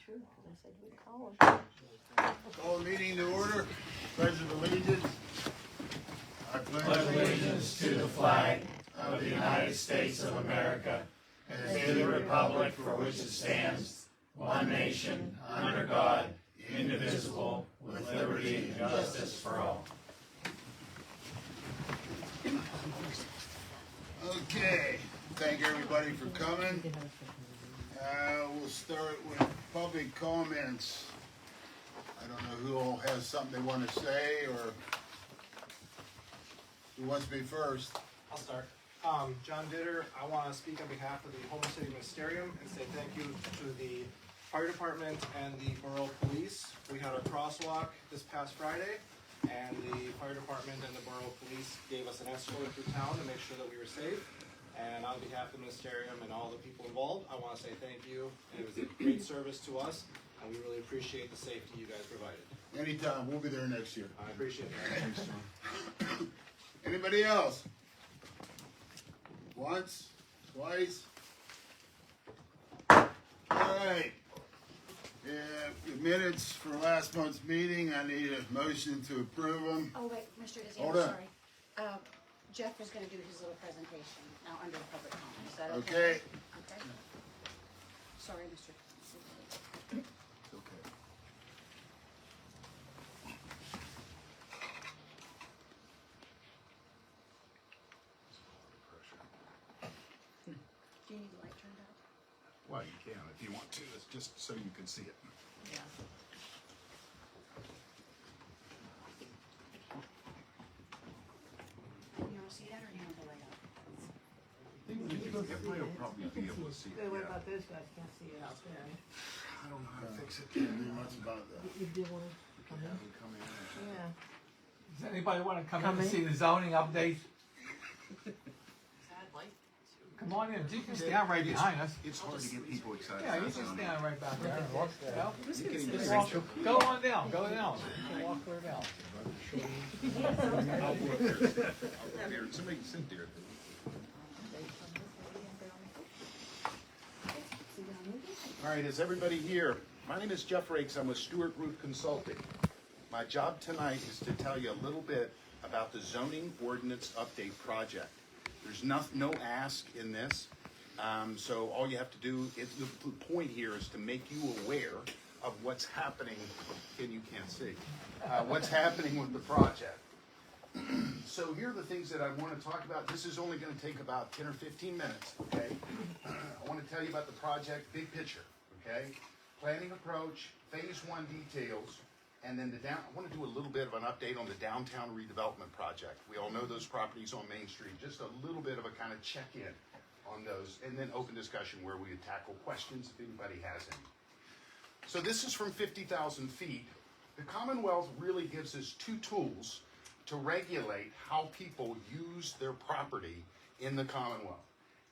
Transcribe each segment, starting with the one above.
true, because I said we'd call him. Call the meeting to order. Pledge of allegiance. I pledge allegiance to the flag of the United States of America and to the republic for which it stands, one nation, under God, indivisible, with liberty and justice for all. Okay, thank everybody for coming. We'll start with public comments. I don't know who all has something they want to say, or who wants to be first. I'll start. John Ditter, I want to speak on behalf of the Homer City Ministerium and say thank you to the fire department and the borough police. We had our crosswalk this past Friday, and the fire department and the borough police gave us an escort through town to make sure that we were safe. And on behalf of the ministerium and all the people involved, I want to say thank you. It was a great service to us, and we really appreciate the safety you guys provided. Anytime, we'll be there next year. I appreciate that. Anybody else? Once, twice. All right. The minutes for last month's meeting, I need a motion to approve them. Oh, wait, Mr. Dizzy, Hold I'm on. sorry. Jeff was gonna do his little presentation now under the public comment. Is that okay? Okay. Okay. Sorry, Mr. It's okay. Do you need the light turned up? Well, you can if you want to. It's just so you can see it. Yeah. You wanna see that, or do you want the light up? Everybody will probably be able to see it. What Yeah. about those guys? Can't see it out there. I don't know how to fix it. Can't do much about that. You did want to come in? Come in. Yeah. Does anybody want to come in Come and in? see the zoning update? Come on in, you can stand right behind us. It's hard to get people excited. Yeah, you can stand right back there and walk, you know? You can even Just reach walk- up. Go on down, go down. You can walk clear down. I'll go up there. Somebody can sit there. All right, is everybody here? My name is Jeff Rakes. I'm with Stewart Group Consulting. My job tonight is to tell you a little bit about the zoning ordinance update project. There's no ask in this, so all you have to do is, the point here is to make you aware of what's happening, and you can't see, what's happening with the project. So here are the things that I want to talk about. This is only going to take about 10 or 15 minutes, okay? I want to tell you about the project, big picture, okay? Planning approach, phase 1 details, and then I want to do a little bit of an update on the downtown redevelopment project. We all know those properties on Main Street, just a little bit of a kind of check-in on those, and then open discussion where we would tackle questions if anybody has any. So this is from 50,000 feet. The Commonwealth really gives us two tools to regulate how people use their property in the Commonwealth.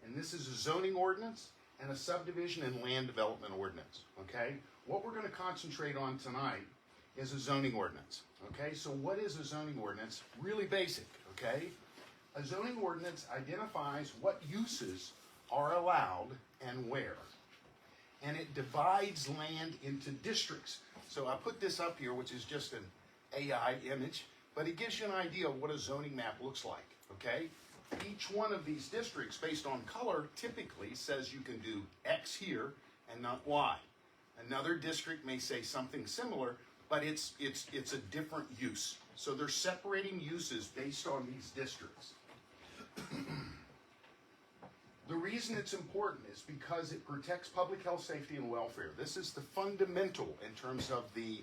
And this is a zoning ordinance and a subdivision and land development ordinance, okay? What we're going to concentrate on tonight is a zoning ordinance, okay? So what is a zoning ordinance? Really basic, okay? A zoning ordinance identifies what uses are allowed and where. And it divides land into districts. So I put this up here, which is just an AI image, but it gives you an idea of what a zoning map looks like, okay? Each one of these districts, based on color, typically says you can do X here and not Y. Another district may say something similar, but it's a different use. So they're separating uses based on these districts. The reason it's important is because it protects public health, safety, and welfare. This is the fundamental in terms of the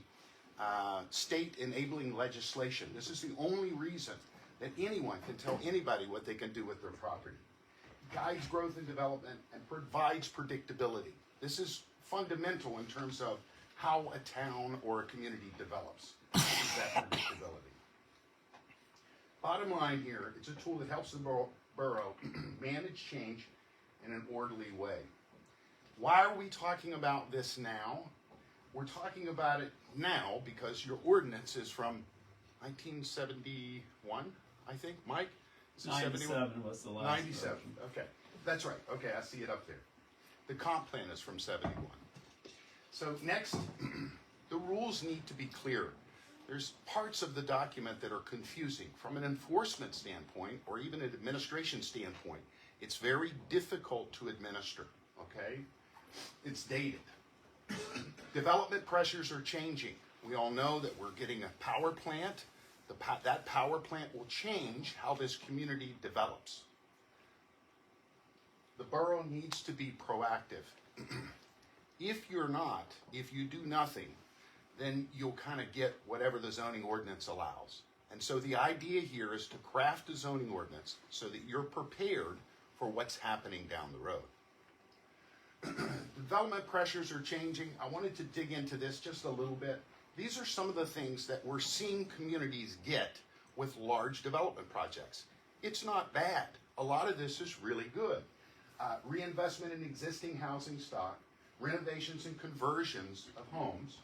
state enabling legislation. This is the only reason that anyone can tell anybody what they can do with their property. Guides growth and development and provides predictability. This is fundamental in terms of how a town or a community develops. Is that predictability. Bottom line here, it's a tool that helps the borough manage change in an orderly way. Why are we talking about this now? We're talking about it now because your ordinance is from 1971, I think. Mike? Is it 97 was the last. 97, okay. That's right. Okay, I see it up there. The comp plan is from 71. So next, the rules need to be clear. There's parts of the document that are confusing from an enforcement standpoint or even an administration standpoint. It's very difficult to administer, okay? It's dated. Development pressures are changing. We all know that we're getting a power plant. That power plant will change how this community develops. The borough needs to be proactive. If you do nothing, then you'll kind of get whatever the zoning ordinance allows. And so the idea here is to craft a zoning ordinance so that you're prepared for what's happening down the road. Development pressures are changing. I wanted to dig into this just a little bit. These are some of the things that we're seeing communities get with large development projects. It's not bad. A lot of this is really good. Reinvestment in existing housing stock, renovations and conversions of homes,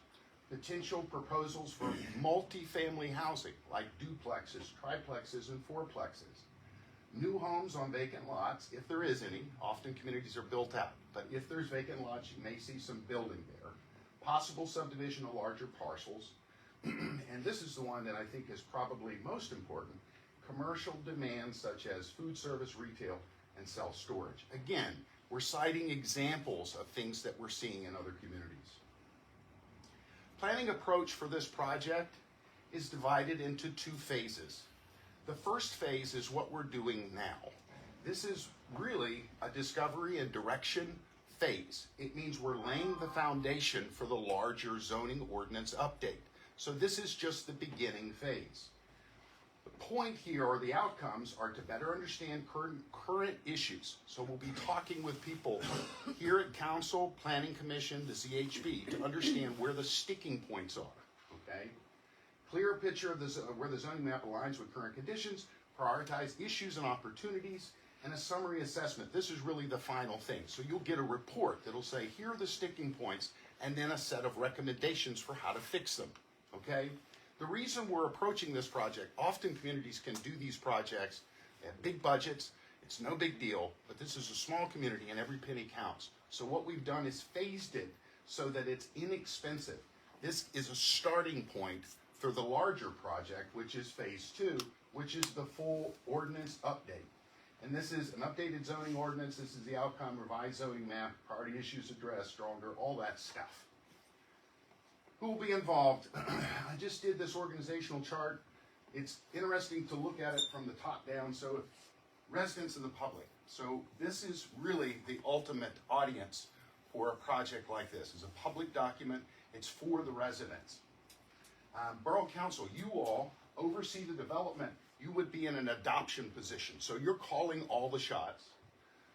potential proposals for multifamily housing like duplexes, triplexes, and fourplexes. New homes on vacant lots, if there is any. Often communities are built out, but if there's vacant lots, you may see some building there. Possible subdivision of larger parcels. And this is the one that I think is probably most important. Commercial demands such as food service, retail, and self-storage. Again, we're citing examples of things that we're seeing in other communities. Planning approach for this project is divided into two phases. The first phase is what we're doing now. This is really a discovery and direction phase. It means we're laying the foundation for the larger zoning ordinance update. So this is just the beginning phase. The point here, or the outcomes, are to better understand current issues. So we'll be talking with people here at Council, Planning Commission, the ZHB, to understand where the sticking points are, okay? Clear picture of where the zoning map aligns with current conditions, prioritize issues and opportunities, and a summary assessment. This is really the final thing. So you'll get a report that'll say, here are the sticking points, and then a set of recommendations for how to fix them, okay? The reason we're approaching this project, often communities can do these projects, they have big budgets, it's no big deal, but this is a small community and every penny counts. So what we've done is phased it so that it's inexpensive. This is a starting point for the larger project, which is phase 2, which is the full ordinance update. And this is an updated zoning ordinance, this is the outcome, revised zoning map, priority issues addressed, stronger, all that stuff. Who will be involved? I just did this organizational chart. It's interesting to look at it from the top down, so residents and the public. So this is really the ultimate audience for a project like this. It's a public document, it's for the residents. Borough Council, you all oversee the development. You would be in an adoption position, so you're calling all the shots.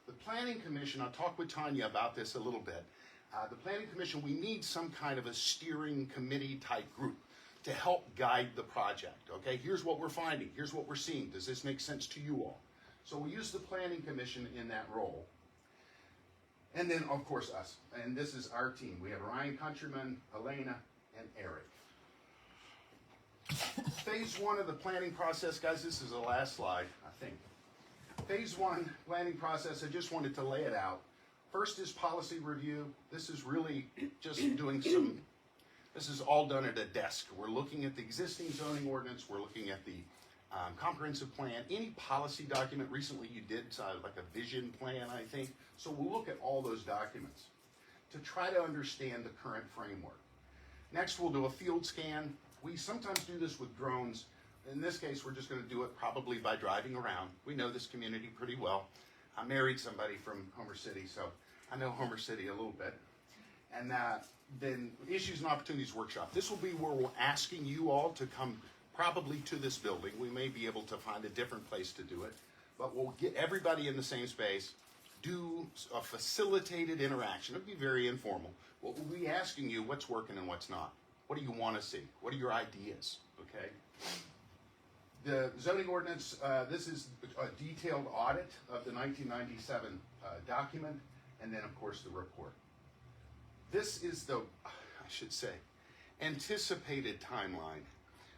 The Planning Commission, I'll talk with Tanya about this a little bit. The Planning Commission, we need some kind of a steering committee type group to help guide the project, okay? Here's what we're finding, here's what we're seeing. Does this make sense to you all? So we use the Planning Commission in that role. And then, of course, us. And this is our team. We have Ryan Countryman, Elena, and Eric. Phase 1 of the planning process, guys, this is the last slide, I think. Phase 1 planning process, I just wanted to lay it out. First is policy review. This is really just doing this is all done at a desk. We're looking at the existing zoning ordinance. We're looking at the comprehensive plan. Any policy document, recently you did like a vision plan, I think. So we'll look at all those documents to try to understand the current framework. Next, we'll do a field scan. We sometimes do this with drones. In this case, we're just going to do it probably by driving around. We know this community pretty well. I married somebody from Homer City, so I know Homer City a little bit. And then Issues and Opportunities Workshop. This will be where we're asking you all to come probably to this building. We may be able to find a different place to do it, but we'll get everybody in the same space, do a facilitated interaction. It'll be very informal. We'll be asking you what's working and what's not. What do you want to see? What are your ideas, okay? The zoning ordinance, this is a detailed audit of the 1997 document, and then, of course, the report. This is the, I should say, anticipated timeline.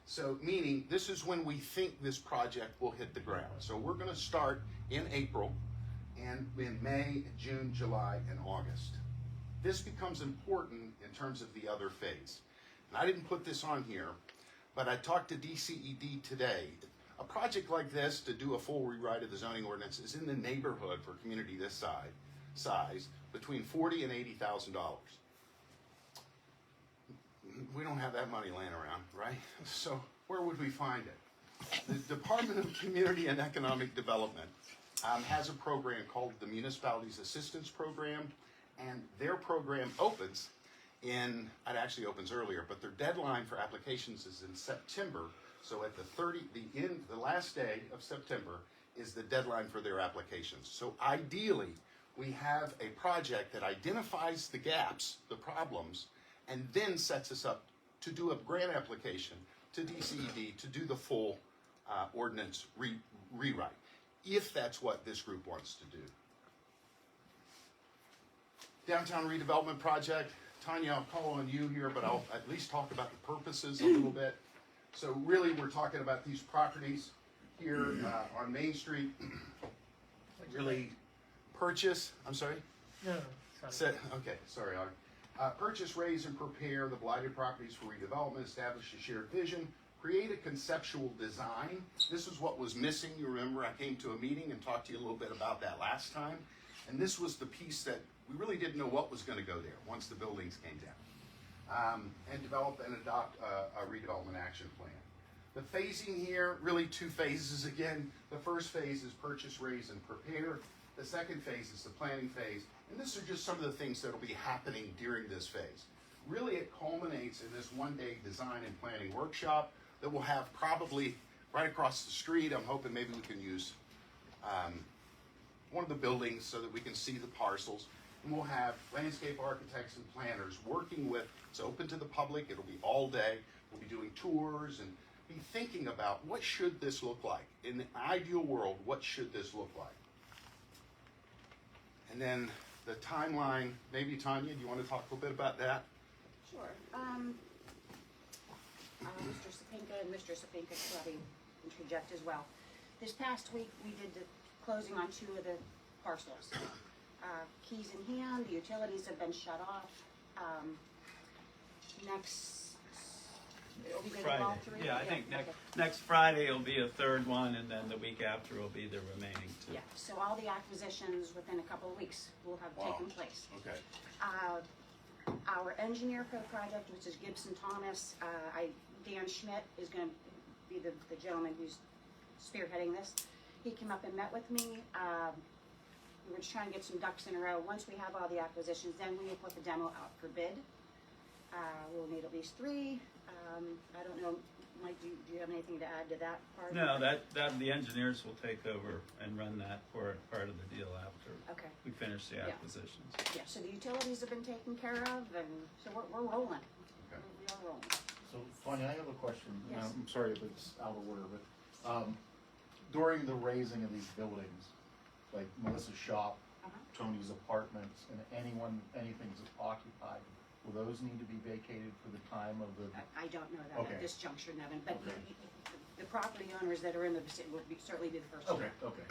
So, meaning, this is when we think this project will hit the ground. So we're going to start in April, and in May, June, July, and August. this becomes important in terms of the other phase. And I didn't put this on here, but I talked to DCED today. A project like this, to do a full rewrite of the zoning ordinance, is in the neighborhood for a community this size between $40,000 and $80,000. We don't have that money laying around, right? So where would we find it? The Department of Community and Economic Development has a program called the Municipalities Assistance Program, and their program opens it actually opens earlier, but their deadline for applications is in September. So at the last day of September is the deadline for their applications. So ideally, we have a project that identifies the gaps, the problems, and then sets us up to do a grant application to DCED to do the full ordinance rewrite, if that's what this group wants to do. Downtown redevelopment project. Tanya, I'll call on you here, but I'll at least talk about the purposes a little bit. So really, we're talking about these properties here on Main Street. Really purchase, I'm sorry? No, Okay, sorry, Audrey. Purchase, raise, and prepare the blighted properties for redevelopment, establish a shared vision, create a conceptual design. This is what was missing. You remember I came to a meeting and talked to you a little bit about that last time. And this was the piece that we really didn't know what was going to go there once the buildings came down. And develop and adopt a redevelopment action plan. The phasing here, really two phases again. The first phase is purchase, raise, and prepare. The second phase is the planning phase. And these are just some of the things that will be happening during this phase. Really, it culminates in this one-day design and planning workshop that we'll have probably right across the street. I'm hoping maybe we can use one of the buildings so that we can see the parcels. And we'll have landscape architects and planners working with, it's open to the public, it'll be all day. We'll be doing tours and be thinking about what should this look like? In the ideal world, what should this look like? And then the timeline, maybe Tanya, do you want to talk a little bit about that? Sure. Mr. Sapinka and Mr. Sapinka could probably interject as well. This past week, we did the closing on 2 of the parcels. Keys in hand, the utilities have been shut off. It'll be good with all 3? Yeah, I think okay. next Friday will be a third one, and then the week after will be the remaining 2. Yeah, so all the acquisitions within a couple of weeks will have taken place. Okay. Our engineer for the project, which is Gibson Thomas, Dan Schmidt is going to be the gentleman who's spearheading this. He came up and met with me. We were just trying to get some ducks in a row. Once we have all the acquisitions, then we will put the demo out for bid. We'll need at least 3. I don't know, Mike, do you have anything to add to that part? No, that the engineers will take over and run that for part of the deal after Okay. we finish the Yeah. acquisitions. Yeah, so the utilities have been taken care of, and so we're rolling. Okay. We are rolling. So, Tanya, I have a question. Yes. I'm sorry if it's out of order, but during the raising of these buildings, like Melissa's shop, Tony's apartments, and anything's occupied, will those need to be vacated for the time of the? I don't know that Okay. at this juncture, Nevin, but Okay. the property owners that are in the vicinity will certainly be the first to Okay, know. okay.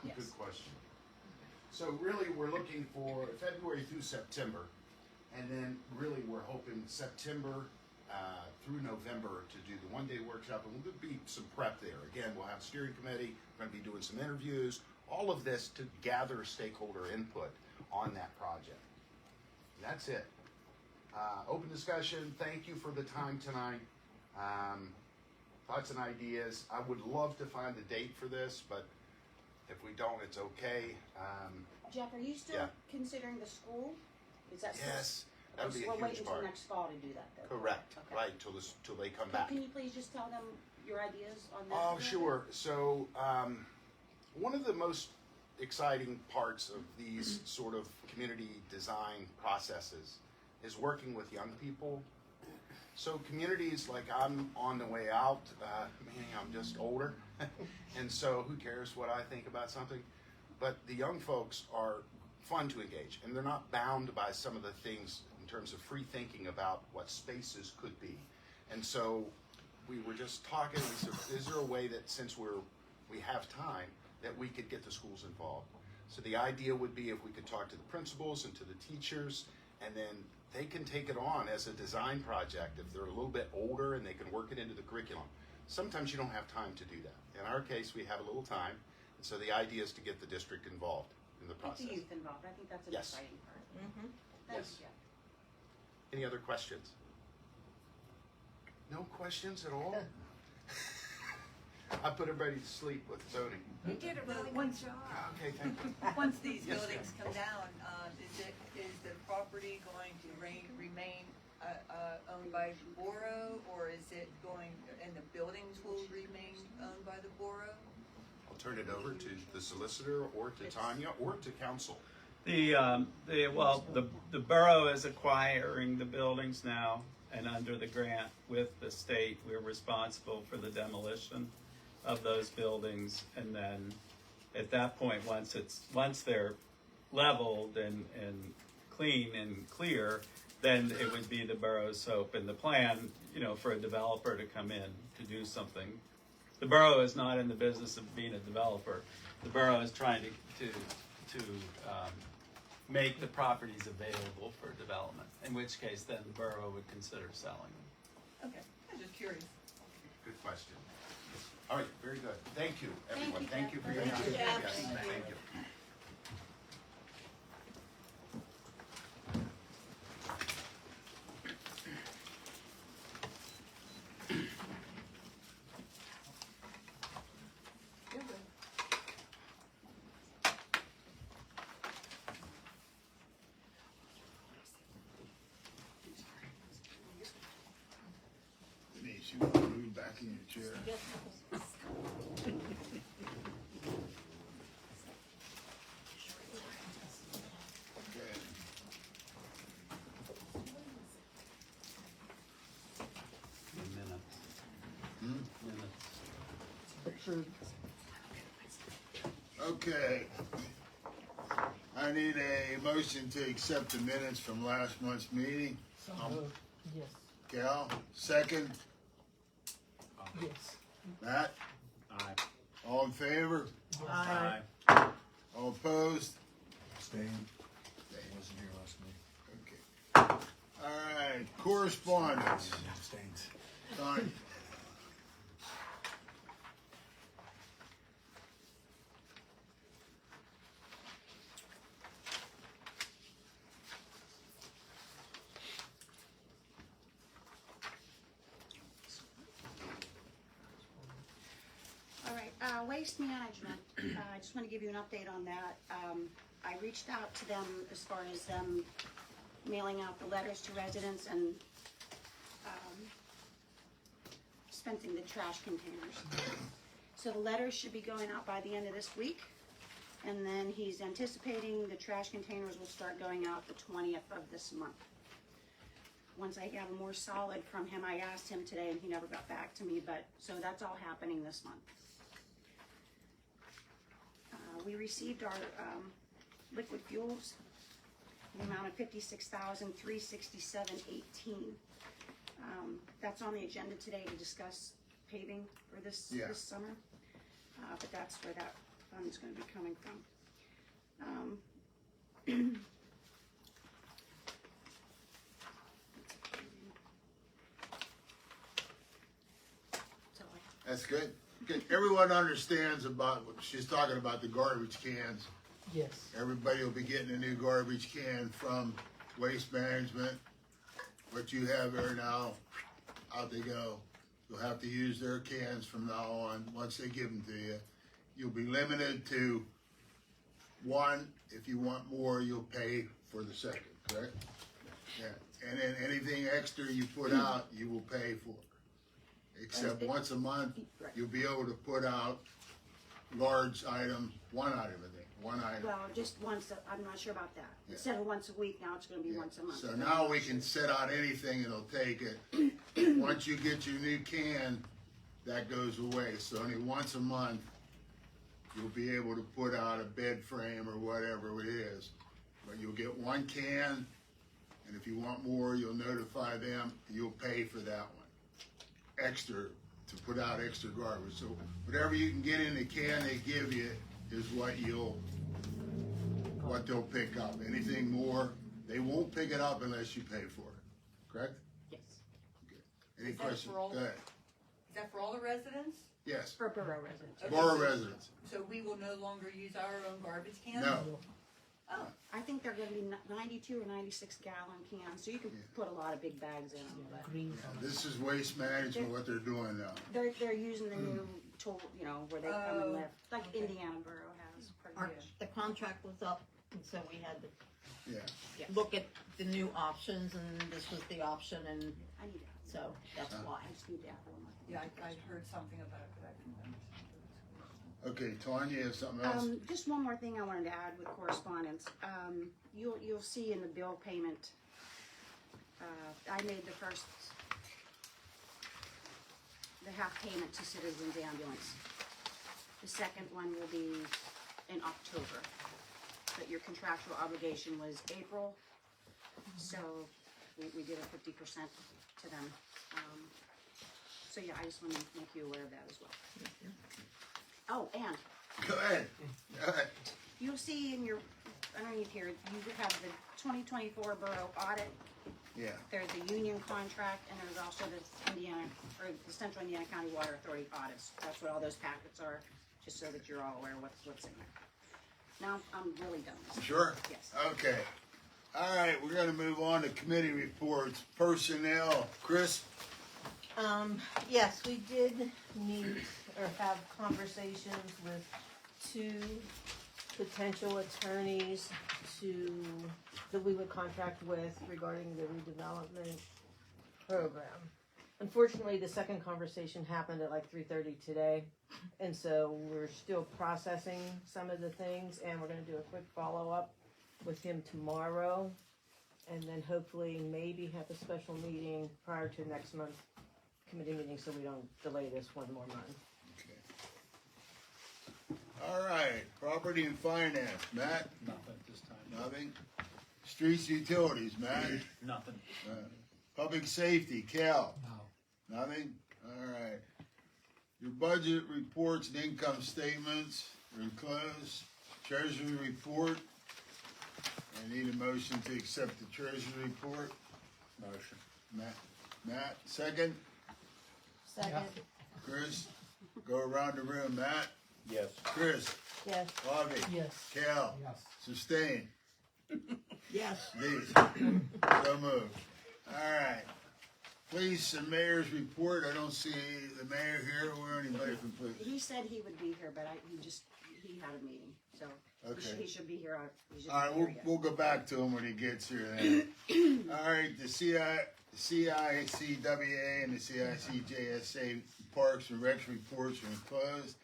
Yes. Good question. So really, we're looking for February through September, and then really we're hoping September through November to do the one-day workshop, and there'll be some prep there. Again, we'll have steering committee, we're going to be doing some interviews, all of this to gather stakeholder input on that project. And that's it. Open discussion. Thank you for the time tonight. Thoughts and ideas. I would love to find a date for this, but if we don't, it's okay. Jeff, are you still Yeah. considering the school? Is that still? Yes, that would be a We'll wait huge until part. next fall to do that, though. Correct. Okay. Right, till they come back. Can you please just tell them your ideas on that? Oh, sure. So, one of the most exciting parts of these sort of community design processes is working with young people. So communities, like I'm on the way out, meaning I'm just older, and so who cares what I think about something? But the young folks are fun to engage, and they're not bound by some of the things in terms of free thinking about what spaces could be. And so we were just talking, we said, is there a way that since we have time, that we could get the schools involved? So the idea would be if we could talk to the principals and to the teachers and then they can take it on as a design project if they're a little bit older and they can work it into the curriculum. Sometimes you don't have time to do that. In our case, we have a little time, and so the idea is to get the district involved in the Get process. the youth involved, I think that's an Yes. exciting part. Yes. Thanks, Jeff. Any other questions? No questions at all? I put everybody to sleep with zoning. You did a really good job. Okay, thank you. Once these Yes, buildings come down, is the property going to remain owned by Borough, or is it going, and the buildings will remain owned by the Borough? I'll turn it over to the solicitor or to Tanya or to council. The borough is acquiring the buildings now, and under the grant with the state, we're responsible for the demolition of those buildings. And then at that point, once they're leveled and clean and clear, then it would be the borough's hope and the plan, for a developer to come in to do something. The borough is not in the business of being a developer. The borough is trying to make the properties available for development, in which case then the borough would consider selling them. Okay, I'm just curious. Good question. All right, very good. Thank you, everyone. Thank you for your time. Thank you, Jeff. Yes, thank you. Denise, you want to move back in your chair? Okay. Minutes. Okay. I need a motion to accept the minutes from last month's meeting. Yes. Cal, second. Yes. Matt? Aye. All in favor? Aye. All opposed? Abstain. Wasn't here last week. Okay. All right, correspondence. Abstains. Fine. All right, waste management, I just want to give you an update on that. I reached out to them as far as them mailing out the letters to residents and dispensing the trash containers. So the letters should be going out by the end of this week, and then he's anticipating the trash containers will start going out the 20th of this month. Once I have a more solid from him, I asked him today and he never got back to me, but, so that's all happening this month. We received our liquid fuels, the amount of $56,367.18. That's on the agenda today to discuss paving for this summer, but that's where that fund's going to be coming from. That's good. Good. Everyone understands about what she's talking about, the garbage cans. Yes. Everybody will be getting a new garbage can from Waste Management. What you have there now, out they go. You'll have to use their cans from now on, once they give them to you. You'll be limited to one. If you want more, you'll pay for the second, correct? Yeah. And then anything extra you put out, you will pay for. Except once a month, you'll be able to put out large items, one item, I think, one item. Well, just once, I'm not sure about that. Instead of once a week, now it's going to be once a month. So now we can set out anything and it'll take it. Once you get your new can, that goes away. So only once a month, you'll be able to put out a bed frame or whatever it is. But you'll get one can, and if you want more, you'll notify them, and you'll pay for that one. Extra, to put out extra garbage. So whatever you can get in the can they give you is what they'll pick up. Anything more, They won't pick it up unless you pay for it, correct? Yes, Any Is that questions? for all- Go ahead. Is that for all the residents? Yes, for borough residents. Okay, Borough so- residents. So we will no longer use our own garbage cans? No, Oh, I think they're gonna be 92 or 96 gallon cans, so you can put a lot of big bags in them, but Green. this is waste management, what they're doing now. they're using the new tool, you know, where they come and lift, like okay. Indiana Borough has, pretty Our, good. the contract was up, and so we had to Yeah, look at the new options, and this was the option, and I need to have so that's why. I just need to have one. yeah, I heard something about it, but I couldn't understand. okay, Tanya, you have something else? Just one more thing I wanted to add with correspondence. You'll see in the bill payment, I made the half payment to Citizens Ambulance. The second one will be in October, but your contractual obligation was April, so we did a 50% to them. So yeah, I just want to make you aware of that as well. Oh, and Go ahead, go ahead. you'll see in your, underneath here, you have the 2024 Borough audit. Yeah, There's the union contract, and there's also the Indiana, or the Central Indiana County Water Authority audits. That's what all those packets are, just so that you're all aware of what's in there. Now, I'm really done. sure? Yes. Okay. All right, we're gonna move on to committee reports. Personnel, Chris? Yes, we did meet or have conversations with two potential attorneys that we would contract with regarding the redevelopment program. Unfortunately, the second conversation happened at like 3:30 today, and so we're still processing some of the things, and we're gonna do a quick follow-up with him tomorrow, and then hopefully maybe have a special meeting prior to next month's committee meeting, so we don't delay this one more month. Okay. All right, property and finance, Matt? Nothing at this time. Nothing? Streets and utilities, Matt? Nothing. Public safety, Cal? No. Nothing? All right. Your budget reports and income statements are enclosed. Treasury report. I need a motion to accept the treasury report. Motion. Matt, second. Second, Chris, go around the room. Matt, Yes. Chris, yes. Bobby, Yes. Cal, Yes. sustain. Yes. These. So moved. All right. Police and mayor's report. I don't see the mayor here or anybody from police. He said he would be here, but he had a meeting, so Okay. he should be here. He's just All right, not here yet. we'll go back to him when he gets here then. All right, the CICWA and the CICJSA Parks and Recs reports are enclosed.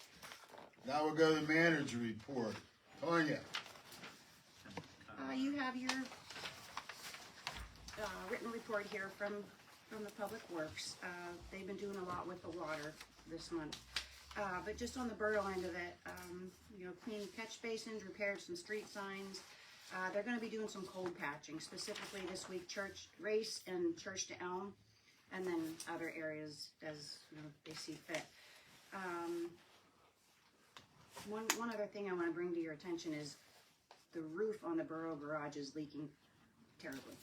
Now we'll go to the manager report. Tanya, You have your written report here from the Public Works. They've been doing a lot with the water this month. But just on the borough end of it, cleaning catch basins, repaired some street signs. They're gonna be doing some cold patching, specifically this week, Church Race and Church to Elm, and then other areas as, they see fit. One other thing I wanna bring to your attention is the roof on the borough garage is leaking terribly.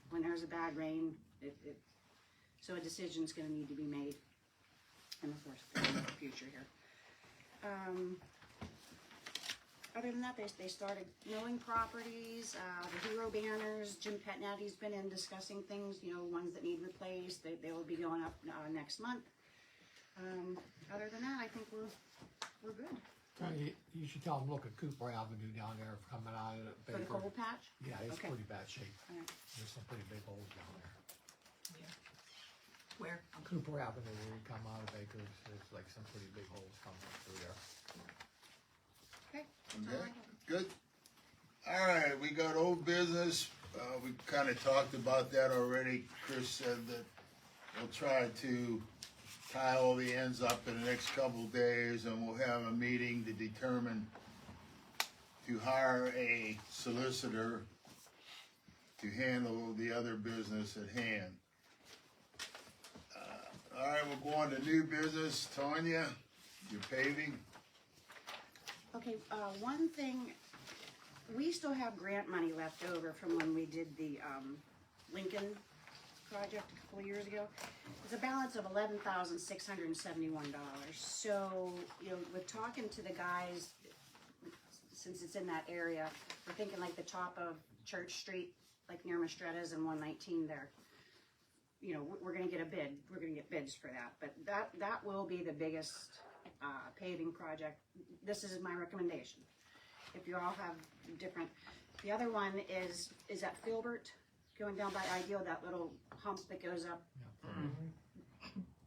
When there's a bad rain, so a decision's gonna need to be made in the future here. Other than that, they started mowing properties, the hero banners. Jim Petnatty's been in discussing things, ones that need replaced. They will be going up next month. Other than that, I think we're good. You should tell them, look at Cooper Avenue down there coming out of the For the Baker. cold patch? Yeah, it's Okay. pretty bad shape. All right. There's some pretty big holes down there. Where? Cooper Avenue, where you come out of Baker's, there's like some pretty big holes coming up through there. Okay. that's all I okay, have. good. All right, we got old business. We kinda talked about that already. Chris said that we'll try to tie all the ends up in the next couple of days, and we'll have a meeting to determine to hire a solicitor to handle the other business at hand. All right, we'll go on to new business. Tanya, your paving. Okay, one thing we still have grant money left over from when we did the, Lincoln project a couple of years ago. It's a balance of $11,671. So, you know, with talking to the guys, since it's in that area, we're thinking like the top of Church Street, like near Mastretta's and 119 there. You know, we're gonna get a bid, we're gonna get bids for that, but that will be the biggest, paving project. This is my recommendation. If you all have different, the other one is at Filbert, going down by Ideal, that little hump that goes up.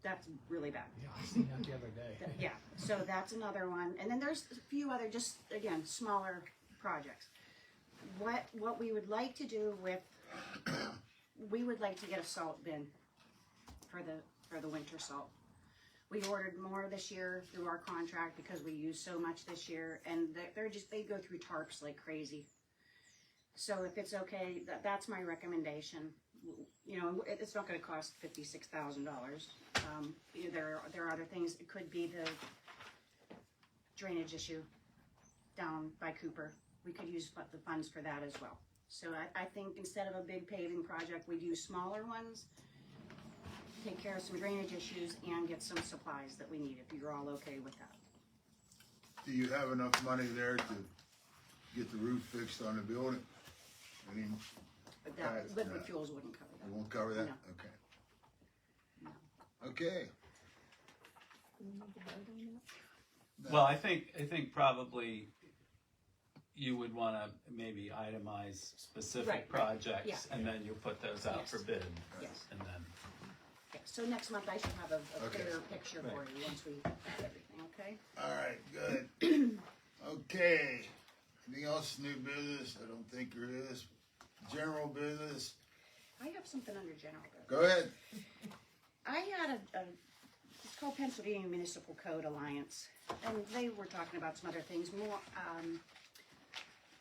That's really bad. Yeah, I seen that the other day. Yeah, so that's another one, and then there's a few other, just, again, smaller projects. What we would like to do with, we would like to get a salt bin for the winter salt. We ordered more this year through our contract because we used so much this year, and they go through tarps like crazy. So if it's okay, that's my recommendation. You know, it's not gonna cost $56,000. You know, there are other things. It could be the drainage issue down by Cooper. We could use the funds for that as well. So I think instead of a big paving project, we do smaller ones, take care of some drainage issues, and get some supplies that we need, if you're all okay with that. Do you have enough money there to get the roof fixed on the building? I mean, But that, liquid fuels wouldn't cover it that. won't cover that? No. Okay. No. Okay. Well, I think probably you would wanna maybe itemize specific Right, projects, yeah. and then you put those out Yes. for bid, Yes. and then. Okay, so next month I should have a Okay. clearer picture for you once we have everything, okay? All right, good. Okay. Anything else, new business? I don't think there is. General business? I have something under general business. Go ahead. I had it's called Pennsylvania Municipal Code Alliance, and they were talking about some other things,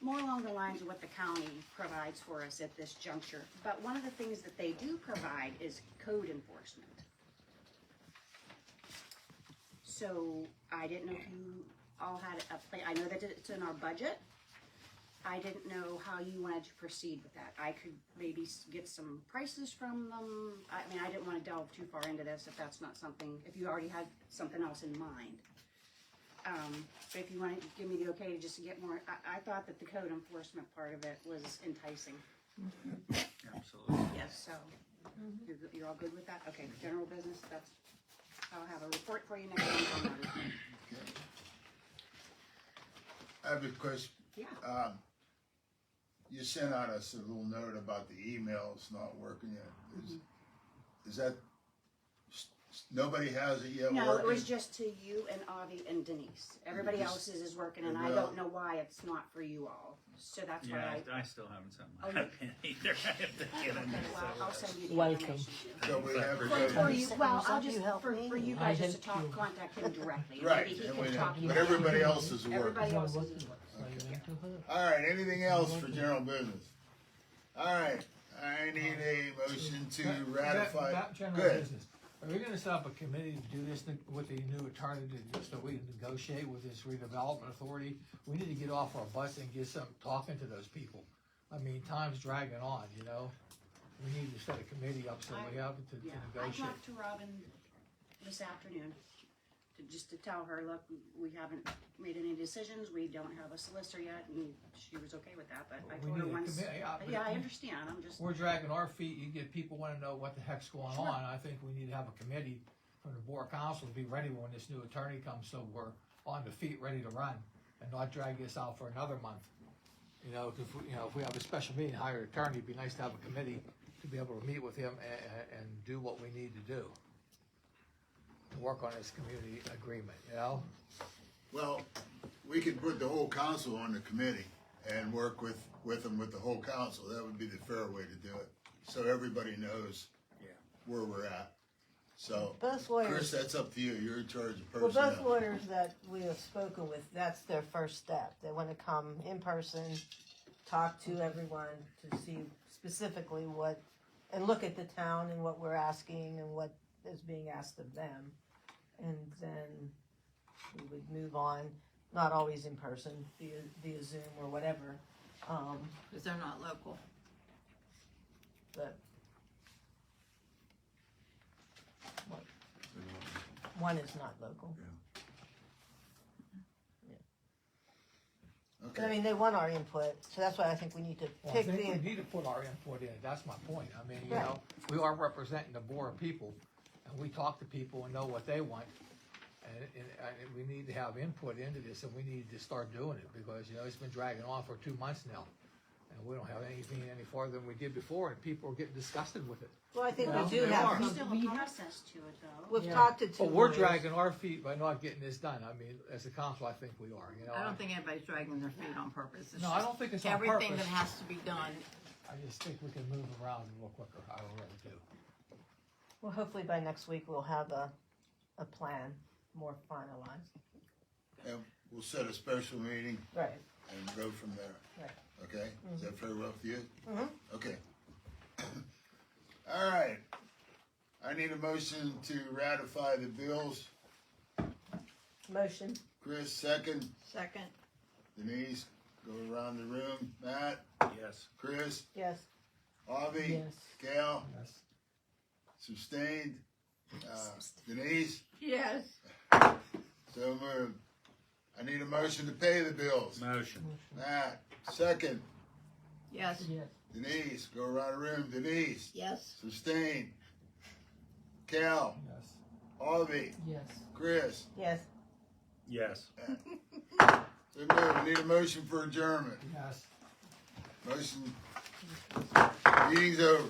more along the lines of what the county provides for us at this juncture. But one of the things that they do provide is code enforcement. So I didn't know if you all had a plan. I know that it's in our budget. I didn't know how you wanted to proceed with that. I could maybe get some prices from them. I mean, I didn't want to delve too far into this if that's not something, if you already had something else in mind. But if you want to give me the okay to just get more, I thought that the code enforcement part of it was enticing. Absolutely. Yes, so you're all good with that? Okay, general business, I'll have a report for you next month on that. Okay. I have a question. Yeah. You sent out us a little note about the emails not working yet. Is that, nobody has it yet No, working? it was just to you and Avi and Denise. Everybody else's is working, and I don't know why it's not for you all. So that's why I still haven't sent Oh, my you- opinion either. I have to get Okay, in there. well, I'll send you the Welcome. information. So we have to For go. you, well, I'll Something just, you help for me. you I guys just to help you. contact him directly. and Right, maybe he and can we talk you but through it. everybody else is working. Everybody else is working. All right, anything else for general business? All right, I need a motion to ratify. That general Good. business. Are we gonna set up a committee to do this with the new attorney to just so we can negotiate with this redevelopment authority? We need to get off our butts and get some talking to those people. I mean, time's dragging on, you know? We need to set a committee up so we have to Yeah, I negotiate. talked to Robin this afternoon, just to tell her, look, we haven't made any decisions, we don't have a solicitor yet, and she was okay with that, but I We told her need a once. committee, but Yeah, I understand, I'm just, We're dragging our feet, you get people wanna know what the heck's going Sure. on, I think we need to have a committee from the board of council to be ready when this new attorney comes, so we're on the feet, ready to run, and not drag this out for another month. You know, if we have a special meeting, hire an attorney, it'd be nice to have a committee to be able to meet with him and do what we need to do. To work on this community agreement, you know? Well, we could put the whole council on the committee and work with them with the whole council. That would be the fair way to do it. So everybody knows where we're at. So, Both Chris, lawyers, that's up to you. You're in charge of well, personnel. both lawyers that we have spoken with, that's their first step. They want to come in person, talk to everyone to see specifically what, and look at the town and what we're asking and what is being asked of them. And then we would move on, not always in person, via Zoom or whatever. Cause they're not local. but one is not local. But I Okay, mean, they want our input, so that's why I think we need to Well, I pick think we the, need to put our input in, that's my point, I mean, you Right. know, we are representing the Borough people, and we talk to people and know what they want. And we need to have input into this, and we need to start doing it, because, you know, it's been dragging on for 2 months now. And we don't have anything any farther than we did before, and people are getting disgusted with it. well, I think Well, we do they have are. There's some, still a process to it though. we've Yeah. talked to two But we're lawyers. dragging our feet by not getting this done, I mean, as a council, I think we are, you know. I don't think anybody's dragging their feet on purpose. It's No, I just don't think it's on everything purpose. that has to be done. I just think we can move around a little quicker, I really do. Well, hopefully by next week we'll have a plan more finalized. and we'll set a special meeting Right, and go from there. right. Okay, is that fair enough with you? Mhm. Okay. All right. I need a motion to ratify the bills. Motion, Chris, second. Second, Denise, go around the room. Matt, Yes. Chris, yes. Avi, Yes. Gail, Yes. sustained. Denise, yes. so moved. I need a motion to pay the bills. Motion. Matt, second. Yes. Denise, go around the room. Denise, Yes. sustained. Cal, Yes. Avi, Yes. Chris. Yes. Yes. So moved. I need a motion for adjournment. Yes. Motion. Meeting's over.